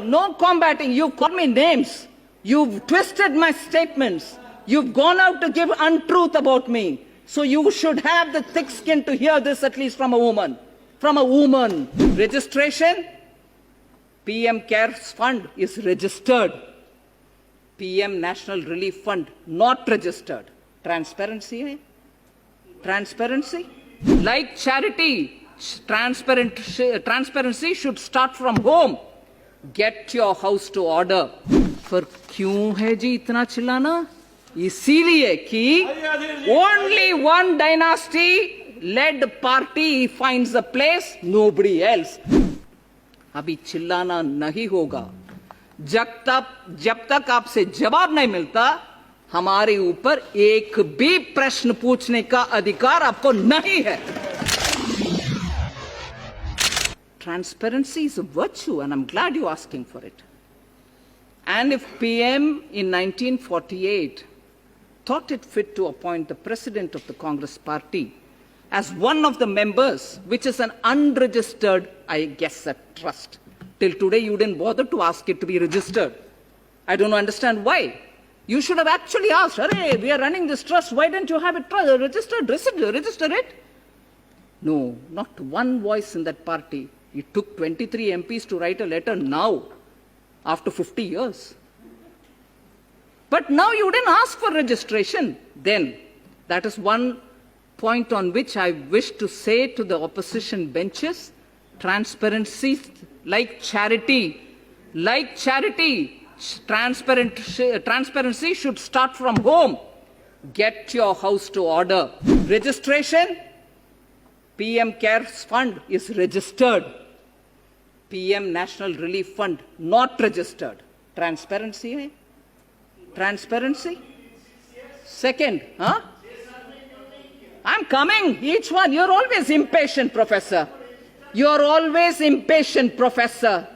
no combating. You call me names. You've twisted my statements. You've gone out to give untruth about me. So you should have the thick skin to hear this at least from a woman. From a woman. Registration? PM CARES Fund is registered. PM National Relief Fund not registered. Transparency hai? Transparency? Like charity, transparency should start from home. Get your house to order. पर क्यों है जी इतना चिल्लाना? इसीलिए कि only one dynasty led party finds a place, nobody else. अभी चिल्लाना नहीं होगा जब तक आपसे जवाब नहीं मिलता हमारे ऊपर एक भी प्रश्न पूछने का अधिकार आपको नहीं है. Transparency is a virtue and I'm glad you're asking for it. And if PM in 1948 thought it fit to appoint the president of the Congress party as one of the members, which is an unregistered, I guess, a trust. Till today, you didn't bother to ask it to be registered. I don't understand why. You should have actually asked, "Arey, we are running this trust. Why didn't you have it registered? Register it." No, not one voice in that party. It took 23 MPs to write a letter now, after 50 years. But now you didn't ask for registration. Then, that is one point on which I wish to say to the opposition benches, transparency, like charity, transparency should start from home. Get your house to order. Registration, PM CARES Fund is registered. PM National Relief Fund not registered. Transparency hai? Transparency? Second, huh? I'm coming, each one. You're always impatient, Professor. You're always impatient, Professor.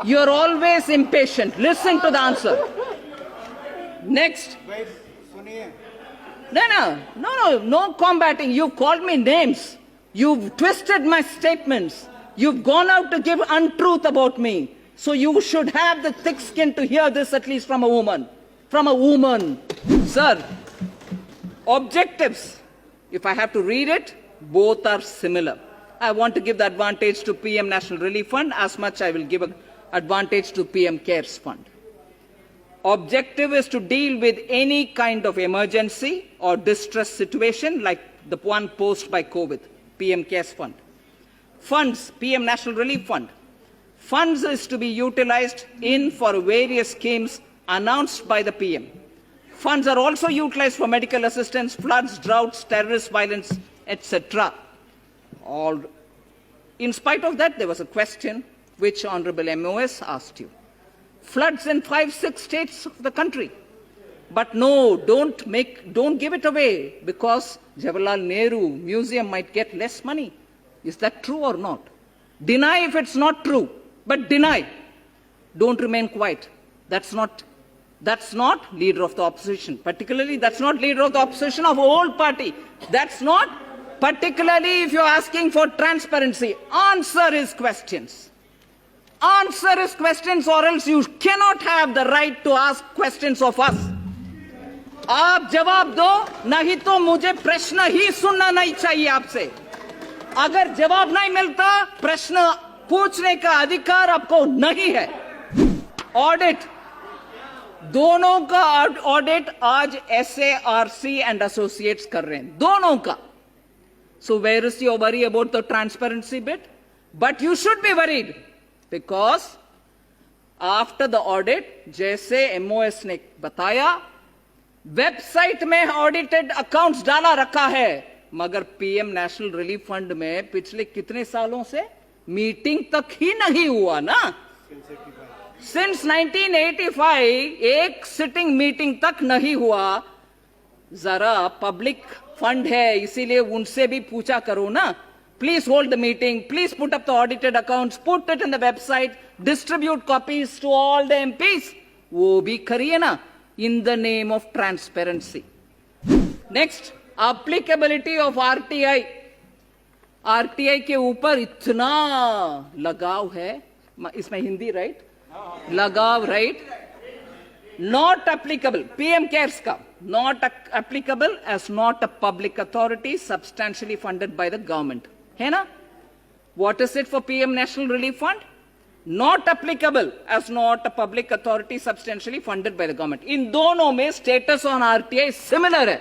You're always impatient. Listen to the answer. Next. No combating. You called me names. You've twisted my statements. You've gone out to give untruth about me. So you should have the thick skin to hear this at least from a woman. From a woman. Sir, objectives, if I have to read it, both are similar. I want to give the advantage to PM National Relief Fund as much I will give an advantage to PM CARES Fund. Objective is to deal with any kind of emergency or distress situation like the one posed by COVID, PM CARES Fund. Funds, PM National Relief Fund. Funds is to be utilized for various schemes announced by the PM. Funds are also utilized for medical assistance, floods, droughts, terrorist violence, etc. In spite of that, there was a question which Honorable MOS asked you. Floods in 5-6 states of the country. But no, don't give it away because Jawaharlal Nehru Museum might get less money. Is that true or not? Deny if it's not true, but deny. Don't remain quiet. That's not leader of the opposition. Particularly, that's not leader of the opposition of a whole party. That's not, particularly if you're asking for transparency. Answer his questions. Answer his questions or else you cannot have the right to ask questions of us. आप जवाब दो, नहीं तो मुझे प्रश्न ही सुनना नहीं चाहिए आपसे. अगर जवाब नहीं मिलता, प्रश्न पूछने का अधिकार आपको नहीं है. ऑडिट, दोनों का ऑडिट आज SARC and Associates कर रहे हैं, दोनों का. So where is your worry about the transparency bit? But you should be worried because after the audit, जैसे MOS ने बताया, वेबसाइट में ऑडिटेड अकाउंट्स डाला रखा है, मगर PM नेशनल रिलीफ फंड में पिछले कितने सालों से मीटिंग तक ही नहीं हुआ ना. सिंस 1985 एक सिटिंग मीटिंग तक नहीं हुआ. जरा पब्लिक फंड है इसीलिए उनसे भी पूछा करो ना. Please hold the meeting, please put up the audited accounts, put it in the website, distribute copies to all the MPs. वो भी करिए ना, in the name of transparency. Next, applicability of RTI. RTI के ऊपर इतना लगाव है, इसमें हिंदी राइट, लगाव, right, not applicable. PM cares का not applicable as not a public authority substantially funded by the government. है ना? What is it for PM National Relief Fund? Not applicable as not a public authority substantially funded by the government. इन दोनों में status on RTI similar है,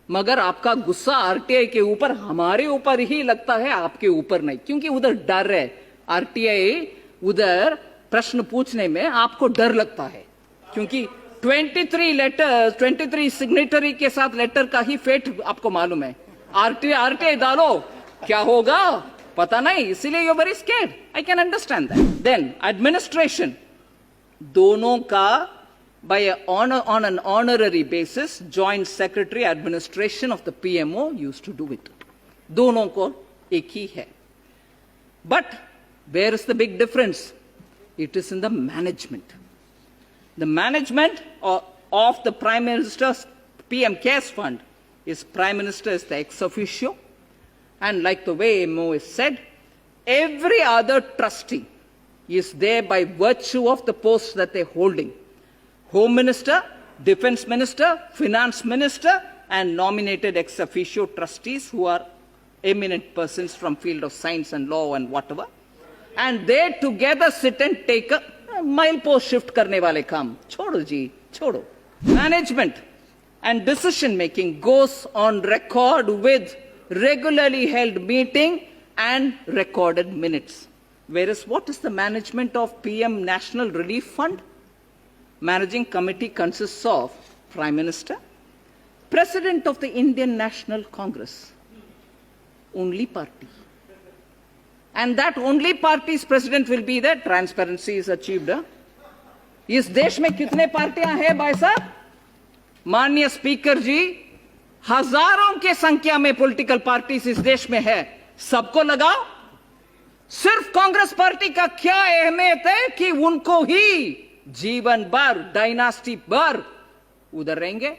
मगर आपका गुस्सा RTI के ऊपर हमारे ऊपर ही लगता है, आपके ऊपर नहीं, क्योंकि उधर डर है। RTI उधर प्रश्न पूछने में आपको डर लगता है, क्योंकि 23 सिग्नेटरी के साथ लेटर का ही फेट आपको मालूम है। RTI डालो, क्या होगा पता नहीं, इसीलिए you very scared. I can understand that. Then administration, दोनों का by on an honorary basis, joint secretary administration of the PMO used to do it. दोनों को एक ही है। But where is the big difference? It is in the management. The management of the Prime Minister's PM Cares Fund is Prime Minister is the ex officio, and like the way MO is said, every other trustee is there by virtue of the posts that they're holding. Home Minister, Defense Minister, Finance Minister, and nominated ex officio trustees who are eminent persons from field of science and law and whatever. And they together sit and take a milepost shift करने वाले काम। छोड़ो जी, छोड़ो। Management and decision making goes on record with regularly held meeting and recorded minutes. Whereas what is the management of PM National Relief Fund? Managing committee consists of Prime Minister, President of the Indian National Congress, only party. And that only party's president will be there. Transparency is achieved. इस देश में कितने पार्टियां हैं भाई साहब? माननीय speaker जी, हजारों के संख्या में पॉलिटिकल पार्टीज इस देश में है। सबको लगाओ। सिर्फ कांग्रेस पार्टी का क्या अहमियत है कि उनको ही जीवन भर, डायनास्टी भर उधर रहेंगे?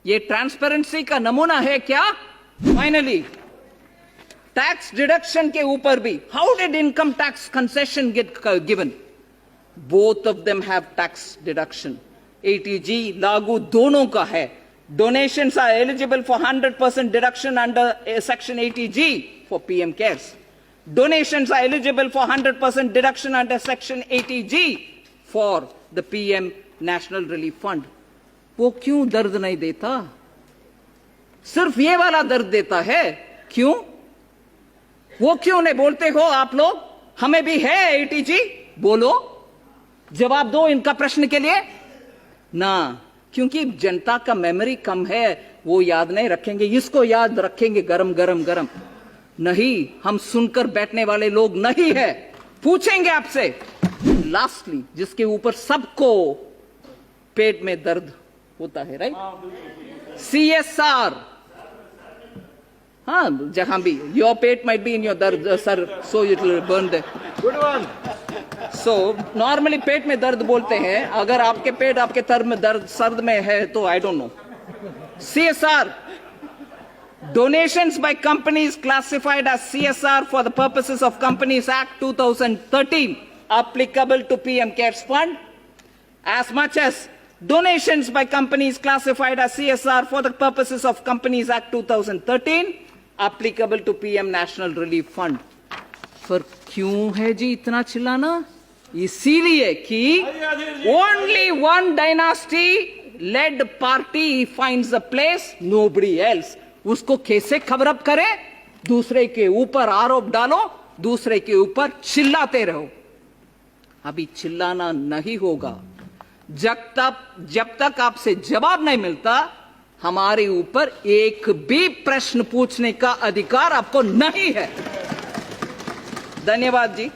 ये ट्रांसपेरेंसी का नमूना है क्या? फाइनली टैक्स डिडक्शन के ऊपर भी, how did income tax concession get given? Both of them have tax deduction. ATG लागू दोनों का है। Donations are eligible for 100% deduction under Section 80G for PM Cares. Donations are eligible for 100% deduction under Section 80G for the PM National Relief Fund. वो क्यों दर्द नहीं देता? सिर्फ ये वाला दर्द देता है। क्यों? वो क्यों नहीं बोलते हो आप लोग? हमें भी है 80G, बोलो, जवाब दो इनका प्रश्न के लिए ना, क्योंकि जनता का मेमोरी कम है, वो याद नहीं रखेंगे। इसको याद रखेंगे गरम गरम गरम नहीं, हम सुनकर बैठने वाले लोग नहीं है। पूछेंगे आपसे। लास्टली, जिसके ऊपर सबको पेट में दर्द होता है, राइट? CSR, हाँ, जहां भी your pet might be in your dard sir, so it will burn the good one. सो नॉर्मली पेट में दर्द बोलते हैं, अगर आपके पेट आपके सर्द में है तो I don't know. CSR, donations by companies classified as CSR for the purposes of Companies Act 2013 applicable to PM Cares Fund, as much as donations by companies classified as CSR for the purposes of Companies Act 2013 applicable to PM National Relief Fund. पर क्यों है जी इतना चिल्लाना? इसीलिए कि only one dynasty led party finds a place, nobody else. उसको कैसे खबर अप करें? दूसरे के ऊपर आरोप डालो, दूसरे के ऊपर चिल्लाते रहो। अभी चिल्लाना नहीं होगा। जब तक आपसे जवाब नहीं मिलता, हमारे ऊपर एक भी प्रश्न पूछने का अधिकार आपको नहीं है। धन्यवाद जी।